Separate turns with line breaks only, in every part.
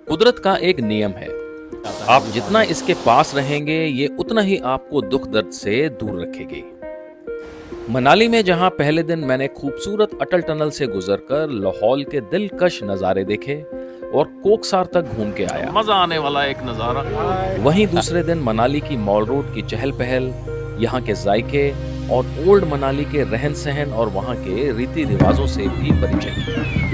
कुदरत का एक नियम है, आप जितना इसके पास रहेंगे ये उतना ही आपको दुख दर्द से दूर रखेगी। मनाली में जहां पहले दिन मैंने खूबसूरत अटल टनल से गुजरकर लाहौल के दिलकश नज़ारे देखे और कोकसार तक घूम के आया, मजा आने वाला एक नज़ारा। वहीं दूसरे दिन मनाली की मॉल रोड की चहल पहल, यहाँ के जायके और ओल्ड मनाली के रहन सहन और वहाँ के रीति रिवाजों से भी परिचय किया।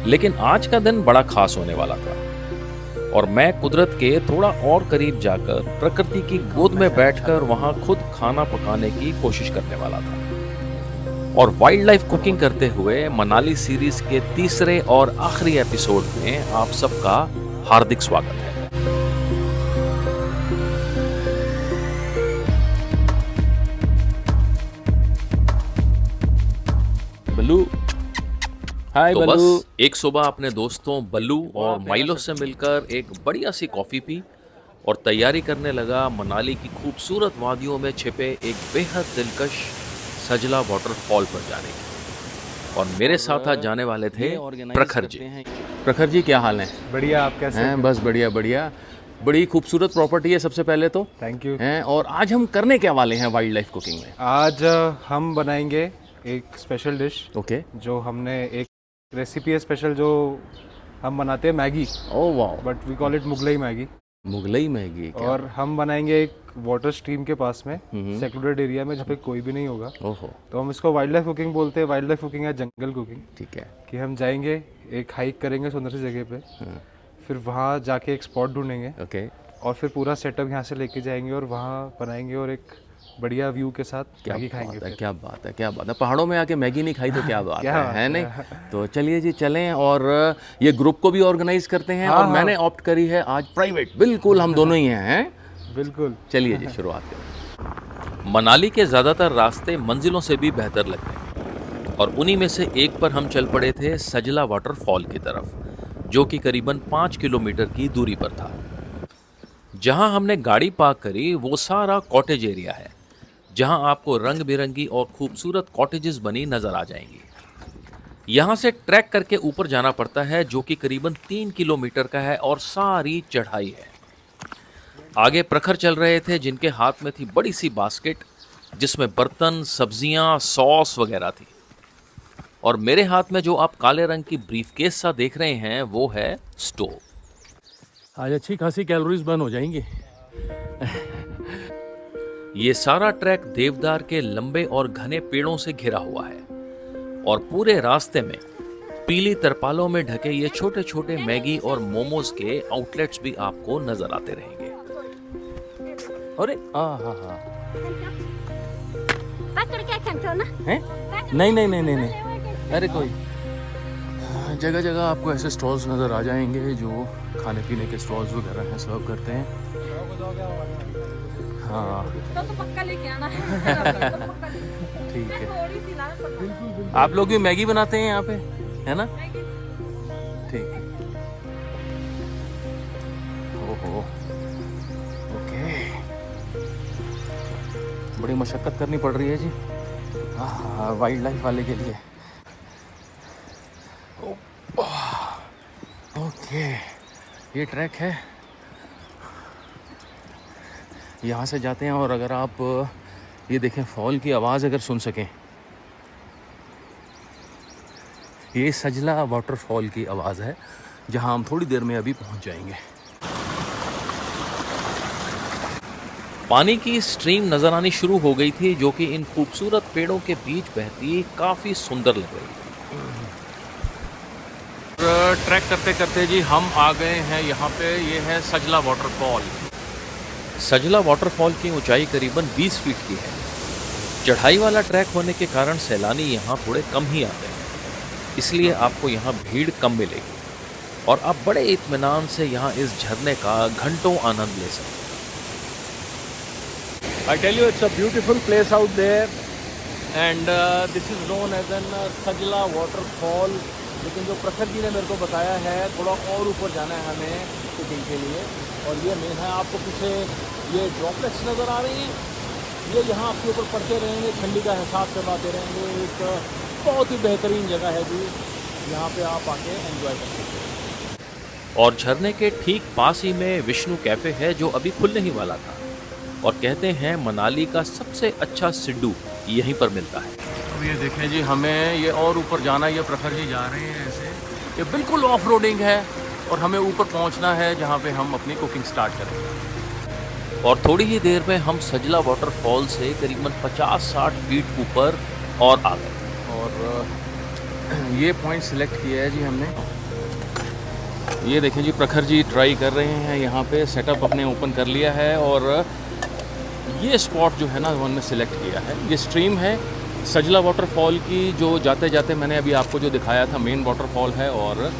लेकिन आज का दिन बड़ा खास होने वाला था और मैं कुदरत के थोड़ा और करीब जाकर प्रकृति की गोद में बैठकर वहां खुद खाना पकाने की कोशिश करने वाला था। और वाइल्ड लाइफ कुकिंग करते हुए मनाली सीरीज के तीसरे और आखिरी एपिसोड में आप सबका हार्दिक स्वागत है। बल्लू, हाय तो बल्लू। बस एक सुबह अपने दोस्तों बल्लू और माइलो से मिलकर एक बढ़िया सी कॉफी पी और तैयारी करने लगा मनाली की खूबसूरत वादियों में छिपे एक बेहद दिलकश सजला वाटरफॉल पर जाने की। और मेरे साथ आज जाने वाले थे प्रखर जी। प्रखर जी, क्या हाल है?
बढ़िया, आप कैसे हैं?
बस बढ़िया बढ़िया। बड़ी खूबसूरत प्रॉपर्टी है सबसे पहले तो,
थैंक यू।
हैं, और आज हम करने क्या वाले हैं वाइल्ड लाइफ कुकिंग में?
आज हम बनाएंगे एक स्पेशल डिश।
ओके।
जो हमने एक रेसिपी है स्पेशल, जो हम बनाते हैं मैगी।
ओह वाह,
but we call it Mughlai Maggi.
Mughlai Maggi क्या?
और हम बनाएंगे एक वाटर स्ट्रीम के पास में, सेक्लूडेड एरिया में, जहाँ पे कोई भी नहीं होगा।
ओहो।
तो हम इसको वाइल्ड लाइफ कुकिंग बोलते हैं। वाइल्ड लाइफ कुकिंग है जंगल कुकिंग।
ठीक है।
कि हम जाएंगे, एक हाइक करेंगे सुंदर सी जगह पे, फिर वहाँ जाके एक स्पॉट ढूंढेंगे।
ओके।
और फिर पूरा सेटअप यहाँ से लेके जाएंगे और वहाँ बनाएंगे और एक बढ़िया व्यू के साथ मैगी खाएंगे।
क्या बात है, क्या बात है। पहाड़ों में आके मैगी नहीं खाई तो क्या बात है नहीं? तो चलिए जी, चलें और ये ग्रुप को भी ऑर्गेनाइज करते हैं। और मैंने ऑप्ट करी है आज प्राइवेट, बिल्कुल हम दोनों ही हैं।
बिल्कुल।
चलिए जी, शुरुआत करें। मनाली के ज़्यादातर रास्ते मंजिलों से भी बेहतर लगते हैं और उन्हीं में से एक पर हम चल पड़े थे सजला वाटरफॉल की तरफ, जो कि करीबन 5 किलोमीटर की दूरी पर था। जहां हमने गाड़ी पार्क करी वो सारा कॉटेज एरिया है, जहां आपको रंग बिरंगी और खूबसूरत कॉटेजेस बनी नजर आ जाएंगी। यहां से ट्रैक करके ऊपर जाना पड़ता है, जो कि करीबन 3 किलोमीटर का है और सारी चढ़ाई है। आगे प्रखर चल रहे थे, जिनके हाथ में थी बड़ी सी बास्केट जिसमें बर्तन, सब्जियां, सॉस वगैरह थी। और मेरे हाथ में जो आप काले रंग की ब्रीफकेस सा देख रहे हैं वो है स्टोव।
आज अच्छी खासी कैलोरीज बर्न हो जाएंगी।
ये सारा ट्रैक देवदार के लंबे और घने पेड़ों से घिरा हुआ है और पूरे रास्ते में पीली तरपालों में ढके ये छोटे छोटे मैगी और मोमोज के आउटलेट्स भी आपको नजर आते रहेंगे।
अरे हैं? नहीं नहीं नहीं नहीं नहीं, अरे कोई जगह जगह आपको ऐसे स्टॉल्स नज़र आ जाएंगे जो खाने पीने के स्टॉल्स वगैरह हैं, सर्व करते हैं। हाँ
तो पक्का लेके आना
ठीक है। आप लोग भी मैगी बनाते हैं यहाँ पे, है ना? ठीक है। ओहो, ओके। बड़ी मशक्कत करनी पड़ रही है जी वाइल्ड लाइफ वाले के लिए। ओके, ये ट्रैक है, यहाँ से जाते हैं। और अगर आप ये देखें, फॉल की आवाज़ अगर सुन सकें, ये सजला वाटरफॉल की आवाज़ है, जहाँ हम थोड़ी देर में अभी पहुँच जाएंगे।
पानी की स्ट्रीम नजर आनी शुरू हो गई थी, जो कि इन खूबसूरत पेड़ों के बीच बहती काफ़ी सुंदर लग रही थी। ट्रैक करते करते जी हम आ गए हैं यहाँ पे। ये है सजला वाटरफॉल। सजला वाटरफॉल की ऊंचाई करीबन 20 फीट की है। चढ़ाई वाला ट्रैक होने के कारण सैलानी यहाँ थोड़े कम ही आते हैं, इसलिए आपको यहाँ भीड़ कम मिलेगी और आप बड़े इत्मीनान से यहाँ इस झरने का घंटों आनंद ले सकते हैं।
I tell you, it's a beautiful place out there, and this is known as an सजला waterfall। लेकिन जो प्रखर जी ने मेरे को बताया है, थोड़ा और ऊपर जाना है हमें कुकिंग के लिए। और ये मेन है, आपको पीछे ये ड्रॉपलेट्स नज़र आ रही हैं, ये यहाँ आपके ऊपर पड़ते रहेंगे, ठंडी का एहसास करवाते रहेंगे। एक बहुत ही बेहतरीन जगह है जी, यहाँ पे आप आके एंजॉय कर सकते हैं।
और झरने के ठीक पास ही में विष्णु कैफ़े है जो अभी खुलने ही वाला था। और कहते हैं मनाली का सबसे अच्छा सिड्डू यहीं पर मिलता है।
अब ये देखें जी, हमें ये और ऊपर जाना, ये प्रखर जी जा रहे हैं ऐसे, ये बिल्कुल ऑफ रोडिंग है और हमें ऊपर पहुंचना है जहां पे हम अपनी कुकिंग स्टार्ट करेंगे।
और थोड़ी ही देर में हम सजला वाटरफॉल से करीबन 50-60 फीट ऊपर और आ गए।
और ये पॉइंट सिलेक्ट किया है जी हमने। ये देखें जी, प्रखर जी ट्राई कर रहे हैं यहाँ पे, सेटअप अपने ओपन कर लिया है और ये स्पॉट जो है ना वो हमने सिलेक्ट किया है। ये स्ट्रीम है सजला वाटरफॉल की, जो जाते जाते मैंने अभी आपको जो दिखाया था मेन वाटरफॉल है, और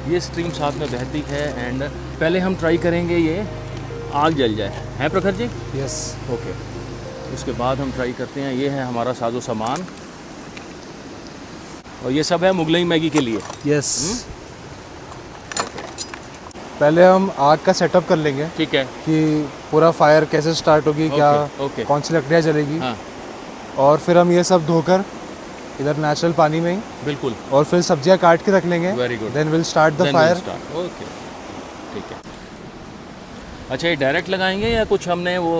ये स्ट्रीम साथ में बहती है। एंड पहले हम ट्राई करेंगे ये आग जल जाए, हैं प्रखर जी?
यस।
ओके, उसके बाद हम ट्राई करते हैं। ये है हमारा साजो सामान और ये सब है मुगलई मैगी के लिए।
यस। पहले हम आग का सेटअप कर लेंगे
ठीक है।
कि पूरा फायर कैसे स्टार्ट होगी, क्या
ओके।
कौन सी लकड़ियाँ जलेगी,
हाँ
और फिर हम ये सब धोकर इधर नेचुरल पानी में ही,
बिल्कुल।
और फिर सब्जियां काट के रख लेंगे।
Very good.
Then will start the fire.
Okay, ठीक है। अच्छा, ये डायरेक्ट लगाएंगे या कुछ हमने वो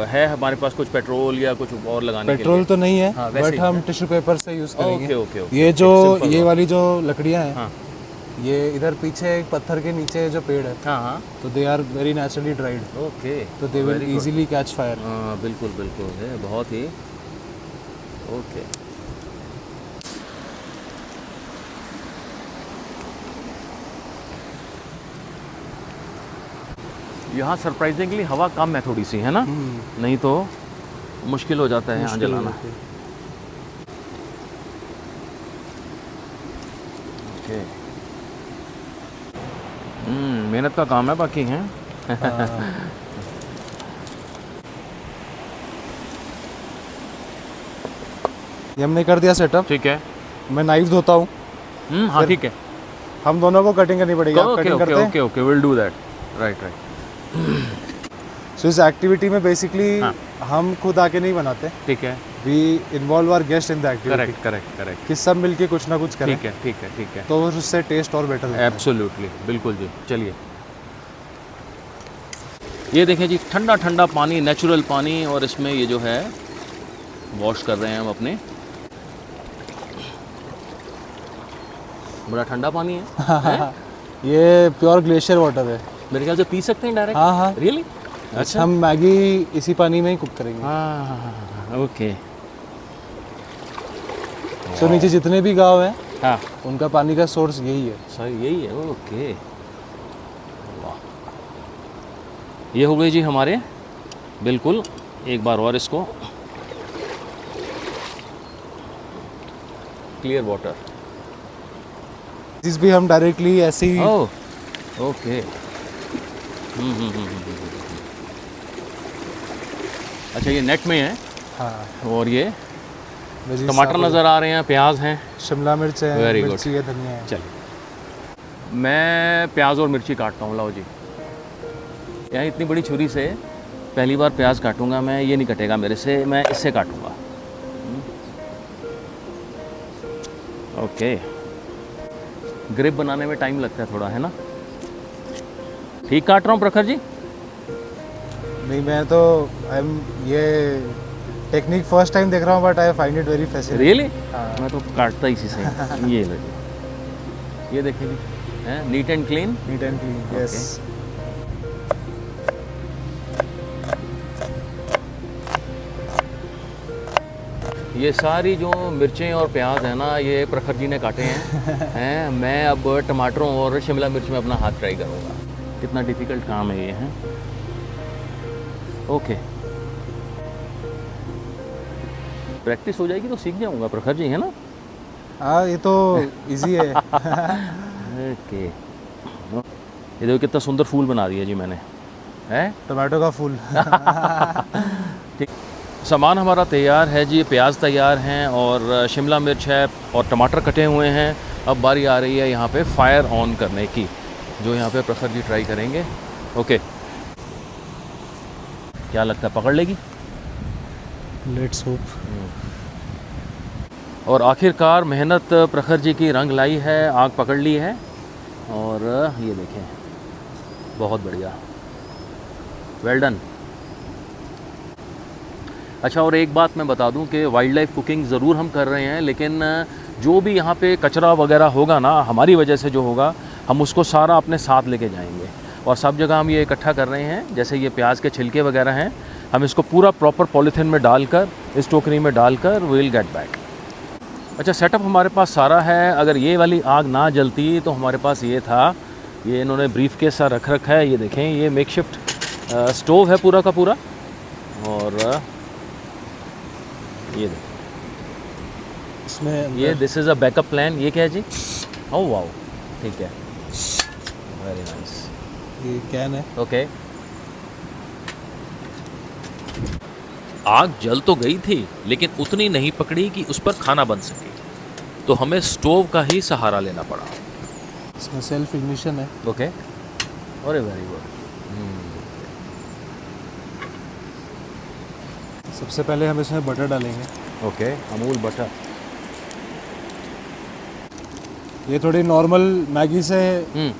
है हमारे पास कुछ पेट्रोल या कुछ और लगाने के
पेट्रोल
लिए?
तो नहीं है,
हाँ, वैसे
बट
ही
हम
है।
टिश्यू पेपर से यूज़ करेंगे।
Okay okay okay.
ये जो
Simple
ये
बात।
वाली जो लकड़ियाँ हैं,
हाँ
ये इधर पीछे एक पत्थर के नीचे जो पेड़ है,
हाँ हाँ।
तो they are very naturally dried,
okay,
तो they will easily catch fire.
हाँ बिल्कुल बिल्कुल है, बहुत ही ओके। यहाँ सरप्राइजिंगली हवा कम है थोड़ी सी, है ना? नहीं तो मुश्किल हो जाता है यहाँ जलाना। ओके, मेहनत का काम है बाकी हैं।
ये हमने कर दिया सेटअप।
ठीक है।
मैं नाइफ धोता हूँ,
हाँ ठीक है।
हम दोनों को कटिंग करनी पड़ेगी। आप
ओके
कटिंग
ओके
करते हैं?
Okay okay, will do that. Right right.
So इस एक्टिविटी में बेसिकली
हाँ।
हम खुद आके नहीं बनाते,
ठीक है।
We involve our guest in the activity,
correct correct correct.
कि सब मिलके कुछ ना कुछ करें,
ठीक है ठीक है ठीक है।
तो उससे टेस्ट और बेटर होता है।
एब्सोल्युटली, बिल्कुल जी। चलिए, ये देखें जी, ठंडा ठंडा पानी, नेचुरल पानी, और इसमें ये जो है वॉश कर रहे हैं हम अपने। बड़ा ठंडा पानी है।
ये प्योर ग्लेशियर वाटर है।
मेरे ख्याल से पी सकते हैं डायरेक्ट।
हाँ हाँ,
रियली? अच्छा।
हम मैगी इसी पानी में ही कुक करेंगे।
हाँ ओके।
सो नीचे जितने भी गांव हैं,
हाँ
उनका पानी का सोर्स यही है।
सर, यही है। ओके, वाह। ये हो गई जी हमारे, बिल्कुल। एक बार और इसको, क्लियर वाटर।
जिस भी हम डायरेक्टली ऐसे ही
ओह ओके। अच्छा, ये नेट में है।
हाँ,
और ये
veggies
टमाटर
आप-
नज़र आ रहे हैं, प्याज हैं।
शिमला मिर्च है,
Very good.
मिर्ची है, धनिया है।
चलिए, मैं प्याज और मिर्ची काटता हूँ। लाओ जी, यहाँ इतनी बड़ी छुरी से पहली बार प्याज काटूंगा मैं। ये नहीं कटेगा मेरे से, मैं इससे काटूंगा। ओके, ग्रिप बनाने में टाइम लगता है थोड़ा, है ना? ठीक काट रहा हूँ प्रखर जी?
नहीं, मैं तो ये टेक्निक फर्स्ट टाइम देख रहा हूँ, but I find it very fascinating.
Really?
हाँ।
मैं तो काटता इसी से। ये लो जी, ये देखिए जी, है neat and clean.
Neat and clean, yes.
ये सारी जो मिर्चें और प्याज है ना, ये प्रखर जी ने काटे हैं। हैं, मैं अब टमाटरों और शिमला मिर्च में अपना हाथ ट्राई करूँगा। कितना डिफ़िकल्ट काम है ये, है। ओके, प्रैक्टिस हो जाएगी तो सीख जाऊँगा प्रखर जी, है ना?
हाँ, ये तो इजी है।
ओके, ये देखो कितना सुंदर फूल बना दिया जी मैंने, है।
टमाटो का फूल।
ठीक, सामान हमारा तैयार है जी। प्याज तैयार हैं और शिमला मिर्च है और टमाटर कटे हुए हैं। अब बारी आ रही है यहाँ पे फायर ऑन करने की, जो यहाँ पे प्रखर जी ट्राई करेंगे। ओके, क्या लगता है, पकड़ लेगी?
Let's hope.
और आखिरकार मेहनत प्रखर जी की रंग लाई है, आग पकड़ ली है। और ये देखें, बहुत बढ़िया, वेल डन। अच्छा, और एक बात मैं बता दूं कि वाइल्ड लाइफ कुकिंग ज़रूर हम कर रहे हैं, लेकिन जो भी यहाँ पे कचरा वगैरह होगा ना, हमारी वजह से जो होगा, हम उसको सारा अपने साथ लेके जाएंगे। और सब जगह हम ये इकट्ठा कर रहे हैं। जैसे ये प्याज के छिलके वगैरह हैं, हम इसको पूरा प्रॉपर पॉलीथीन में डालकर, इस टोकरी में डालकर विल गेट बैक। अच्छा, सेटअप हमारे पास सारा है। अगर ये वाली आग ना जलती तो हमारे पास ये था, ये इन्होंने ब्रीफ केस सा रख रखा है। ये देखें, ये मेकशिफ्ट स्टोव है पूरा का पूरा। और ये देखें,
इसमें
ये this is a backup plan. ये क्या है जी? ओह वाओ, ठीक है, वेरी नाइस।
ये कैन है।
ओके, आग जल तो गई थी, लेकिन उतनी नहीं पकड़ी कि उस पर खाना बन सके, तो हमें स्टोव का ही सहारा लेना पड़ा।
इसमें सेल्फ इग्निशन है।
ओके, अरे वेरी गुड।
सबसे पहले हम इसमें बटर डालेंगे।
Okay, Amul butter.
ये थोड़ी नॉर्मल मैगी से
हम्म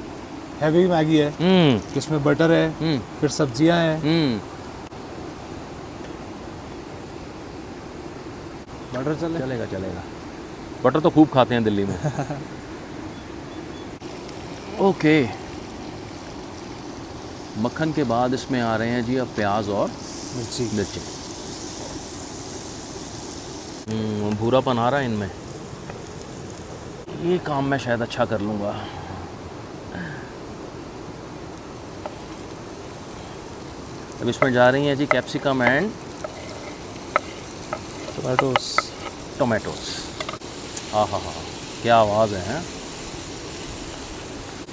हैवी मैगी है।
हम्म
इसमें बटर है,
हम्म
फिर सब्जियां हैं।
हम्म
बटर चले।
चलेगा चलेगा, बटर तो खूब खाते हैं दिल्ली में। ओके, मक्खन के बाद इसमें आ रहे हैं जी अब प्याज और
मिर्ची।
मिर्ची। भूरापन आ रहा है इनमें। ये काम मैं शायद अच्छा कर लूँगा। अब इसमें जा रही हैं जी कैप्सिकम एंड
टोमेटोस।
टोमेटोस। आहा हा, क्या आवाज़ है, हैं?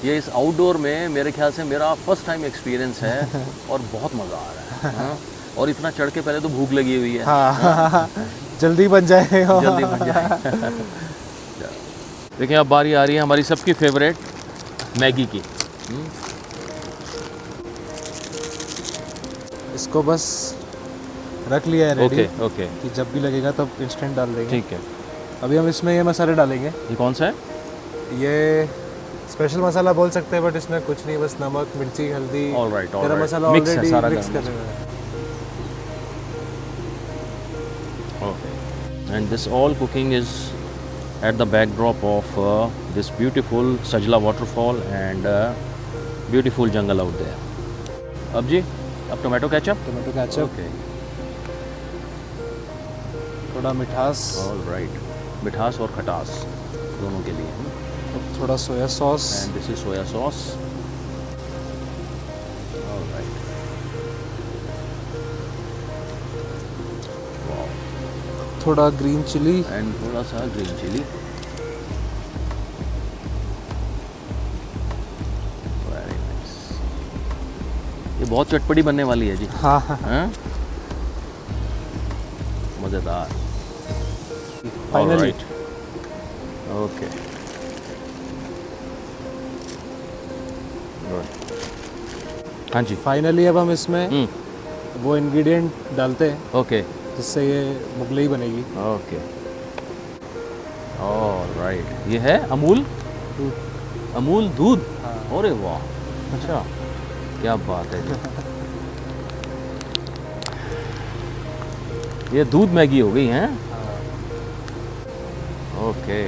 ये इस आउटडोर में मेरे ख्याल से मेरा फर्स्ट टाइम एक्सपीरियंस है और बहुत मज़ा आ रहा है। हाँ? और इतना चढ़ के पहले तो भूख लगी हुई है।
हाँ, जल्दी बन जाए।
जल्दी बन जाए। देखिए, अब बारी आ रही है हमारी सबकी फेवरेट मैगी की।
इसको बस रख लिया है रेडी।
ओके ओके,
कि जब भी लगेगा तब इंस्टेंट डाल देंगे।
ठीक है।
अभी हम इसमें ये मसाले डालेंगे।
ये कौन सा है?
ये स्पेशल मसाला बोल सकते हैं, बट इसमें कुछ नहीं, बस नमक, मिर्ची, हल्दी,
All right,
गरम मसाला
मिक्स है
ऑलरेडी
सारा
मिक्स
गरम
कर रहे हैं।
Okay. And this all cooking is at the backdrop of this beautiful Sajla waterfall and beautiful jungle out there. अब जी, अब tomato ketchup.
Tomato ketchup,
okay,
थोड़ा मिठास,
ऑलराइट, मिठास और खटास दोनों के लिए।
थोड़ा soya sauce,
and this is soya sauce. Alright,
थोड़ा ग्रीन चिली
एंड थोड़ा सा ग्रीन चिली। Very nice. ये बहुत चटपटी बनने वाली है जी।
हाँ।
हैं? मज़ेदार।
Finally
okay, good. हाँ जी,
फाइनली अब हम इसमें वो इंग्रेडिएंट डालते हैं
ओके
जिससे ये मुगलई बनेगी।
Okay, alright. ये है अमूल
दूध।
अमूल दूध।
हाँ।
अरे वाह, अच्छा, क्या बात है जी। ये दूध मैगी हो गई है। ओके,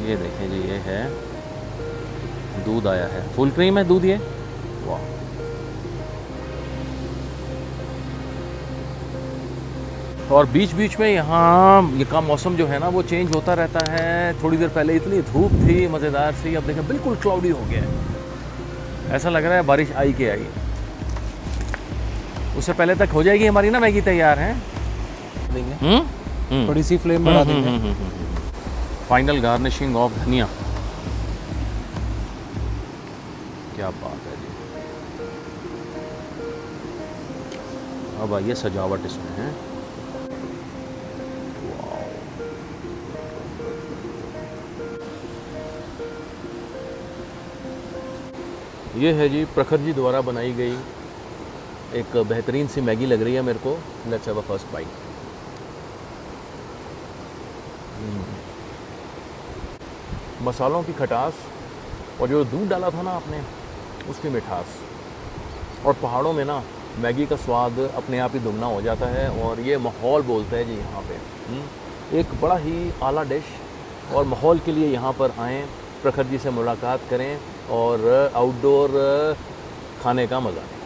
ये देखें जी, ये है दूध आया है, फुल क्रीम है दूध ये। वाह, और बीच बीच में यहाँ ये का मौसम जो है ना वो चेंज होता रहता है। थोड़ी देर पहले इतनी धूप थी मज़ेदार सी, अब देखें बिल्कुल क्लाउडी हो गया है। ऐसा लग रहा है बारिश आई के आई। उससे पहले तक हो जाएगी हमारी ना मैगी तैयार है।
देंगे थोड़ी सी फ्लेम बढ़ा देंगे।
फाइनल गार्निशिंग ऑफ धनिया। क्या बात है जी। अब आइए सजावट इसमें है। ये है जी प्रखर जी द्वारा बनाई गई एक बेहतरीन सी मैगी लग रही है मेरे को। Let's have a first bite.
मसालों की खटास और जो दूध डाला था ना आपने उसकी मिठास, और पहाड़ों में ना मैगी का स्वाद अपने आप ही दुगना हो जाता है। और ये माहौल बोलता है जी यहाँ पे एक बड़ा ही आला डिश, और माहौल के लिए यहाँ पर आएँ, प्रखर जी से मुलाकात करें और आउटडोर खाने का मज़ा लें।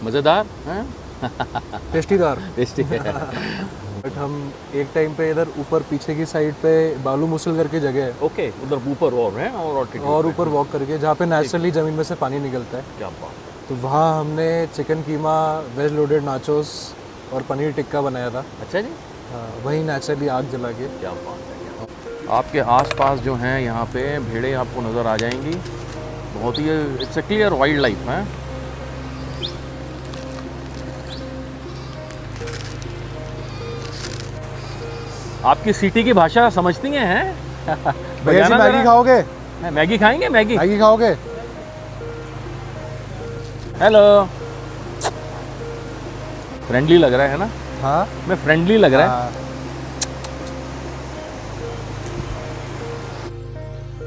मज़ेदार हैं?
टेस्टीदार।
टेस्टी है।
बट हम एक टाइम पे इधर ऊपर पीछे की साइड पे बालू मुसल करके जगह है,
ओके, उधर ऊपर और हैं
और ऊपर वॉक करके जहाँ पे नेचुरली ज़मीन में से पानी निकलता है।
क्या बात है।
तो वहाँ हमने चिकन कीमा, वेज लोडेड नाचोस और पनीर टिक्का बनाया था।
अच्छा जी,
हाँ, वहीं नेचुरली आग जला के।
क्या बात है। आपके आसपास जो हैं यहाँ पे भेड़ें आपको नज़र आ जाएंगी, बहुत ही it's a clear wildlife है। आपकी सिटी की भाषा समझती हैं?
भैया जी मैगी खाओगे?
मैगी खाएंगे? मैगी
मैगी खाओगे?
हेलो, फ्रेंडली लग रहा है ना?
हाँ,
मैं फ्रेंडली लग रहा है।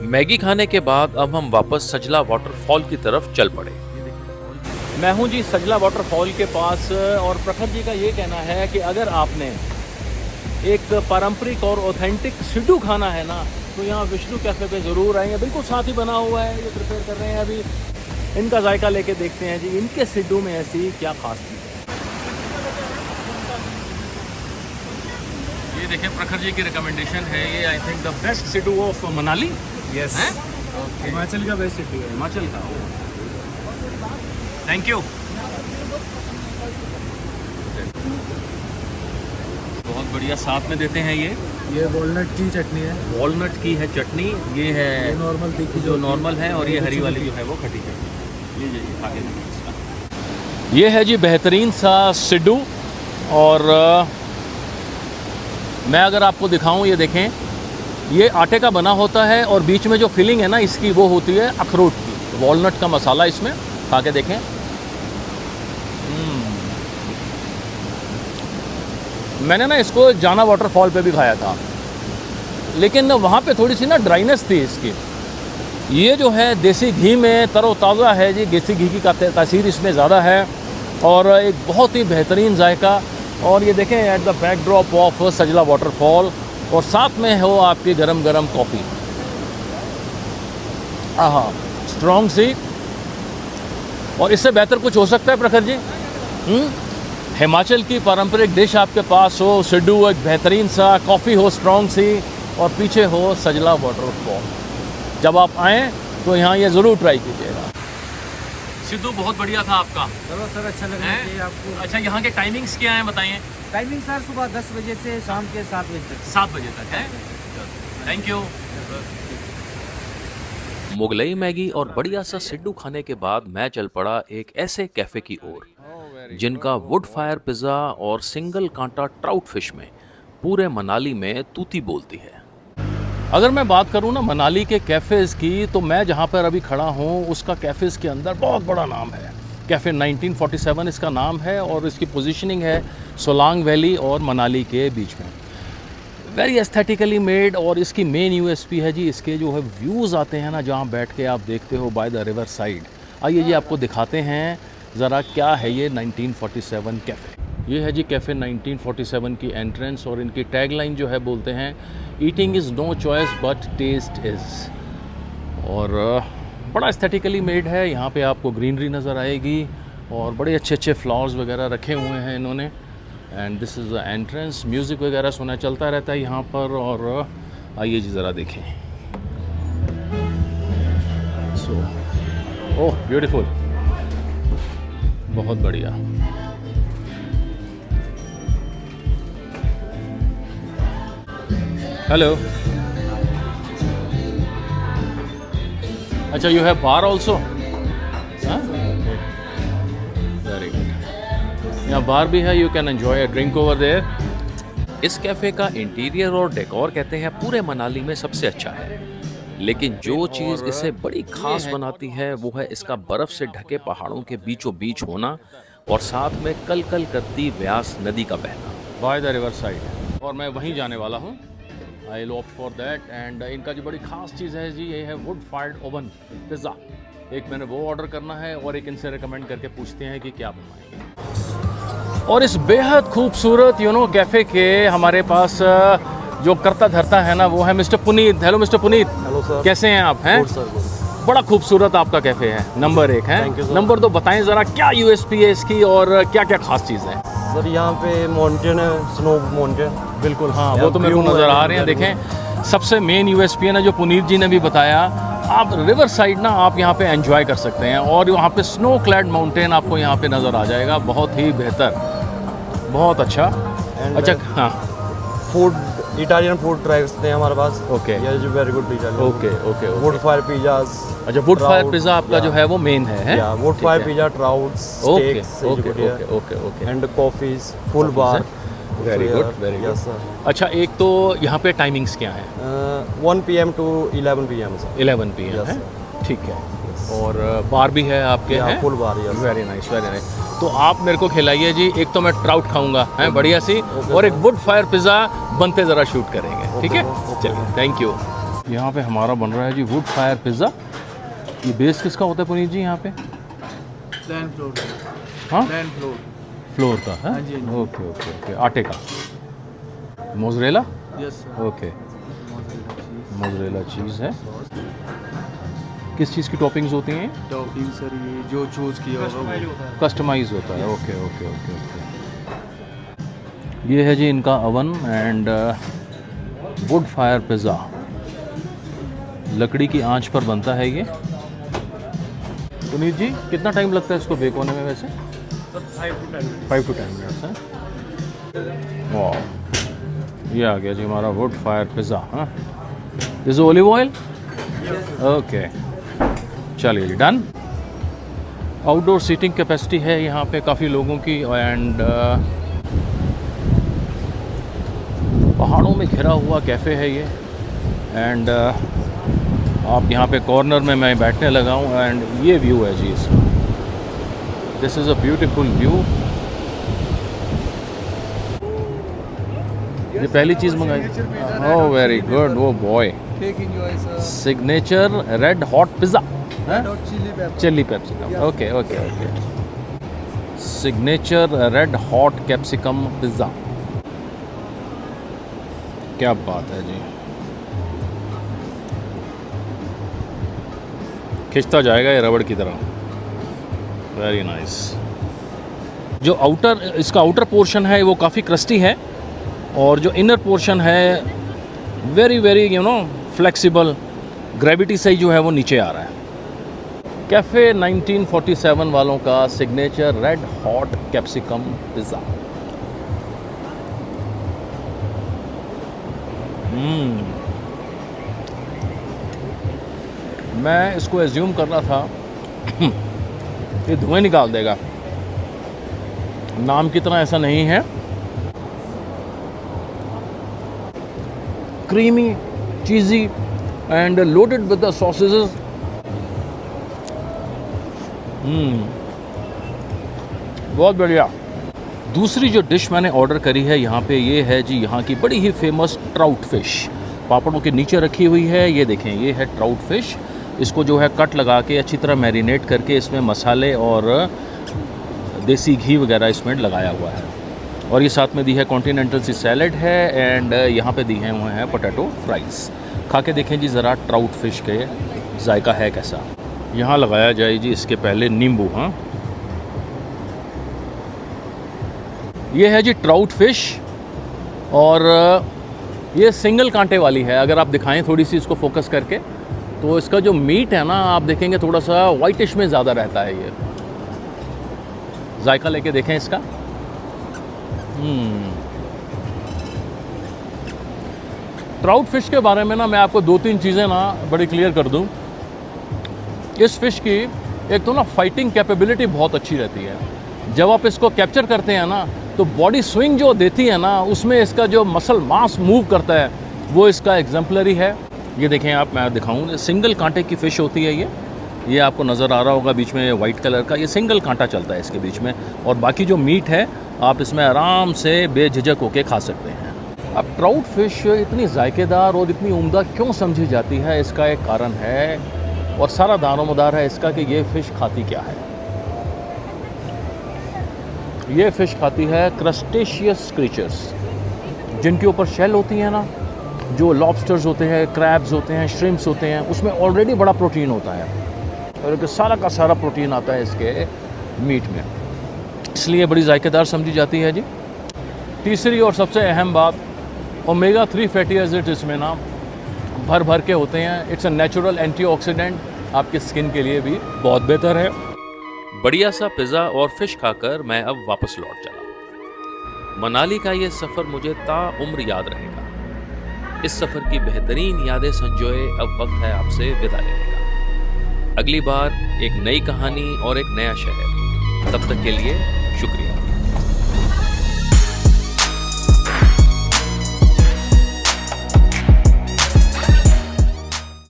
मैगी खाने के बाद अब हम वापस सजला वाटरफॉल की तरफ चल पड़े।
मैं हूं जी सजला वाटरफॉल के पास, और प्रखर जी का ये कहना है कि अगर आपने एक पारंपरिक और ऑथेंटिक सिड्डू खाना है ना, तो यहाँ विष्णु कैफ़े पे ज़रूर आएंगे। बिल्कुल साथ ही बना हुआ है, ये प्रिपेयर कर रहे हैं अभी। इनका जायका लेके देखते हैं जी, इनके सिड्डू में ऐसी क्या खास चीज़ है। ये देखिए प्रखर जी की रिकमेंडेशन है, ये I think the best siddu of Manali.
Yes, Himachal का बेस्ट सिटी है।
हिमाचल का। Thank you. बहुत बढ़िया, साथ में देते हैं
ये वॉलनट की चटनी है।
वॉलनट की है चटनी, ये है
नॉर्मल तीखी
जो नॉर्मल है, और ये हरी वाली जो है वो खट्टी चटनी। ये आगे इसका ये है जी बेहतरीन सा सिड्डू। और मैं अगर आपको दिखाऊं, ये देखें, ये आटे का बना होता है और बीच में जो फिलिंग है ना इसकी वो होती है अखरोट की। वॉलनट का मसाला इसमें, खा के देखें। मैंने ना इसको जाना वाटरफॉल पे भी खाया था, लेकिन वहाँ पे थोड़ी सी ना ड्राइनेस थी इसकी। ये जो है देसी घी में तरोताज़ा है जी, देसी घी की तासीर इसमें ज़्यादा है, और एक बहुत ही बेहतरीन जायका। और ये देखें at the backdrop of Sajla waterfall, और साथ में हो आपकी गरम गरम कॉफ़ी। आहा, स्ट्रॉन्ग सी। और इससे बेहतर कुछ हो सकता है प्रखर जी? हिमाचल की पारंपरिक डिश आपके पास हो, सिड्डू, एक बेहतरीन सा कॉफ़ी हो स्ट्रॉन्ग सी, और पीछे हो सजला वाटरफॉल। जब आप आएँ तो यहाँ ये ज़रूर ट्राई कीजिएगा। सिद्धू बहुत बढ़िया था आपका।
चलो सर, अच्छा लगना चाहिए आपको।
अच्छा, यहाँ के टाइमिंग्स क्या हैं बताइए?
टाइमिंग सर सुबह 10 बजे से शाम के 7 बजे तक।
7 बजे तक है। Thank you.
मुगलई मैगी और बढ़िया सा सिड्डू खाने के बाद मैं चल पड़ा एक ऐसे कैफे की ओर जिनका वुड फायर पिज़्ज़ा और सिंगल कांटा ट्राउट फिश में पूरे मनाली में तूती बोलती है।
अगर मैं बात करूँ ना मनाली के कैफ़ेज़ की, तो मैं जहाँ पर अभी खड़ा हूँ उसका कैफ़ेज़ के अंदर बहुत बड़ा नाम है। कैफ़े 1947 इसका नाम है, और इसकी पोजीशनिंग है सोलांग वैली और मनाली के बीच में। वेरी एस्थेटिकली मेड, और इसकी मेन यूएसपी है जी इसके जो है व्यूज़ आते हैं ना, जहाँ बैठ के आप देखते हो बाय द रिवर साइड। आइए जी आपको दिखाते हैं ज़रा क्या है ये 1947 कैफ़े। ये है जी कैफ़े 1947 की एंट्रेंस, और इनकी टैगलाइन जो है बोलते हैं, eating is no choice but taste is. और बड़ा एस्थेटिकली मेड है। यहाँ पे आपको ग्रीनरी नज़र आएगी, और बड़े अच्छे अच्छे फ्लावर्स वगैरह रखे हुए हैं इन्होंने। And this is the entrance. Music वगैरह सुना चलता रहता है यहाँ पर। और आइए जी ज़रा देखें। सो ओह ब्यूटीफुल, बहुत बढ़िया। हेलो, अच्छा, you have bar also? Very good. यहाँ बार भी है, you can enjoy a drink over there.
इस कैफे का इंटीरियर और डेकोर कहते हैं पूरे मनाली में सबसे अच्छा है, लेकिन जो चीज़ इसे बड़ी खास बनाती है वो है इसका बर्फ़ से ढके पहाड़ों के बीचों बीच होना, और साथ में कल कल करती व्यास नदी का बहना
बाय द रिवर साइड। और मैं वहीं जाने वाला हूँ।
आई ऑप्ट फॉर दैट। एंड इनका जो बड़ी ख़ास चीज़ है जी, ये है वुड फायर्ड ओवन पिज़्ज़ा। एक मैंने वो ऑर्डर करना है और एक इनसे रिकमेंड करके पूछते हैं कि क्या बनवाएंगे। और इस बेहद खूबसूरत कैफ़े के हमारे पास जो करता धरता है ना, वो है mister Puneet. Hello mister Puneet.
Hello sir.
कैसे हैं आप? हैं बड़ा खूबसूरत आपका कैफ़े है, नंबर 1 है। नंबर 2 बताएं ज़रा, क्या यूएसपी है इसकी और क्या क्या खास चीज़ है?
सर यहाँ पे माउंटेन है, स्नो माउंटेन।
बिल्कुल, हाँ वो तो मेरे को नज़र आ रहे हैं। देखें, सबसे मेन यूएसपी है ना, जो पुनीत जी ने भी बताया, आप रिवर साइड ना आप यहाँ पे एंजॉय कर सकते हैं और वहाँ पे स्नो क्लैड माउंटेन आपको यहाँ पे नज़र आ जाएगा। बहुत ही बेहतर, बहुत अच्छा। अच्छा, हाँ,
फूड, इटालियन फूड ट्राई करते हैं हमारे पास।
ओके,
ये जो very good Italian.
Okay.
Wood fire pizzas.
अच्छा, वुड फायर पिज़्ज़ा आपका जो है वो मेन है?
या wood fire pizza, trouts, steaks,
okay
and coffees, full bar.
Very good, very good.
Yes sir.
अच्छा, एक तो यहाँ पे टाइमिंग्स क्या है?
1 PM to 11 PM sir.
11 PM
Yes,
है, ठीक है। और बार भी है आपके? हैं
full bar. Yes,
very nice, very nice. तो आप मेरे को खिलाइए जी, एक तो मैं ट्राउट खाऊंगा, हैं बढ़िया सी, और एक वुड फायर पिज़्ज़ा बनते ज़रा शूट करेंगे, ठीक है? चलिए, थैंक यू। यहाँ पे हमारा बन रहा है जी वुड फायर पिज़्ज़ा। ये बेस किसका होता है पुनीत जी यहाँ पे?
Plan floor.
हाँ,
प्लान फ्लोर।
फ्लोर का है?
हाँ जी, हाँ जी।
ओके, आटे का। Mozzarella?
Yes sir.
Okay, mozzarella cheese है। किस चीज़ की टॉपिंग्स होती हैं?
टॉपिंग सर, ये जो चूज़ किया होगा
कस्टमाइज होता है। ओके। ये है जी इनका oven and wood fire pizza. लकड़ी की आंच पर बनता है ये। पुनीत जी, कितना टाइम लगता है इसको बेक होने में वैसे? 5 to 10 मिनट्स है। वाह, ये आ गया जी हमारा वुड फायर पिज़्ज़ा। हाँ, दिस ऑलिव ऑयल। ओके, चलिए जी, डन। आउटडोर सीटिंग कैपेसिटी है यहाँ पे काफ़ी लोगों की। एंड पहाड़ों में घिरा हुआ कैफ़े है ये। एंड आप यहाँ पे कॉर्नर में मैं बैठने लगा हूँ एंड ये व्यू है जी इसका। This is a beautiful view. ये पहली चीज़ मंगाई। ओह वेरी गुड, वो boy. Signature red hot pizza, chilli capsicum. Okay. Signature red hot capsicum pizza, क्या बात है जी। खिंचता जाएगा ये रबड़ की तरह। Very nice. जो इसका आउटर पोर्शन है वो काफ़ी क्रस्टी है और जो इनर पोर्शन है वेरी फ्लेक्सिबल। ग्रेविटी से ही जो है वो नीचे आ रहा है। कैफ़े 1947 वालों का signature red hot capsicum pizza. मैं इसको एज्यूम कर रहा था ये धुएं निकाल देगा, नाम की तरह ऐसा नहीं है। Creamy, cheesy and loaded with the sausages. बहुत बढ़िया। दूसरी जो डिश मैंने ऑर्डर करी है यहाँ पे, ये है जी यहाँ की बड़ी ही फेमस ट्राउट फिश। पापड़ों के नीचे रखी हुई है, ये देखें, ये है ट्राउट फिश। इसको जो है कट लगा के अच्छी तरह मैरिनेट करके इसमें मसाले और देसी घी वगैरह इसमें लगाया हुआ है। और ये साथ में दी है कॉन्टिनेंटल सी सैलड है एंड यहाँ पे दिए हुए हैं पोटैटो फ्राइज़। खा के देखें जी ज़रा ट्राउट फिश के जायका है कैसा। यहाँ लगाया जाए जी इसके पहले नींबू। हाँ, ये है जी ट्राउट फिश और ये सिंगल कांटे वाली है। अगर आप दिखाएं थोड़ी सी इसको फोकस करके, तो इसका जो मीट है ना, आप देखेंगे थोड़ा सा वाइटिश में ज़्यादा रहता है ये। जायका लेके देखें इसका। ट्राउट फिश के बारे में ना मैं आपको 2-3 चीज़ें ना बड़ी क्लियर कर दूं। इस फिश की एक तो ना फाइटिंग कैपेबिलिटी बहुत अच्छी रहती है। जब आप इसको कैप्चर करते हैं ना, तो बॉडी स्विंग जो देती है ना, उसमें इसका जो मसल मास मूव करता है वो इसका एग्जाम्पलरी है। ये देखें आप, मैं दिखाऊँ, सिंगल कांटे की फ़िश होती है ये आपको नज़र आ रहा होगा बीच में वाइट कलर का, ये सिंगल कांटा चलता है इसके बीच में। और बाकी जो मीट है आप इसमें आराम से बेझिझक होके खा सकते हैं।
अब ट्राउट फिश इतनी जायकेदार और इतनी उम्दा क्यों समझी जाती है, इसका एक कारण है और सारा दारोमदार है इसका कि ये फ़िश खाती क्या है। ये फ़िश खाती है क्रस्टेशियस क्रीचर्स, जिनके ऊपर शेल होती हैं ना, जो लॉबस्टर्स होते हैं, क्रैब्स होते हैं, श्रिम्प्स होते हैं, उसमें ऑलरेडी बड़ा प्रोटीन होता है और सारा का सारा प्रोटीन आता है इसके मीट में, इसलिए बड़ी जायकेदार समझी जाती है जी। तीसरी और सबसे अहम बात, ओमेगा 3 फैटी एसिड्स इसमें ना भर भर के होते हैं। इट्स अ नेचुरल एंटीऑक्सीडेंट, आपकी स्किन के लिए भी बहुत बेहतर है।
बढ़िया सा पिज़्ज़ा और फिश खाकर मैं अब वापस लौट चला। मनाली का ये सफ़र मुझे ताउम्र याद रहेगा। इस सफ़र की बेहतरीन यादें संजोए अब वक्त है आपसे विदा लेने का। अगली बार एक नई कहानी और एक नया शहर। तब तक के लिए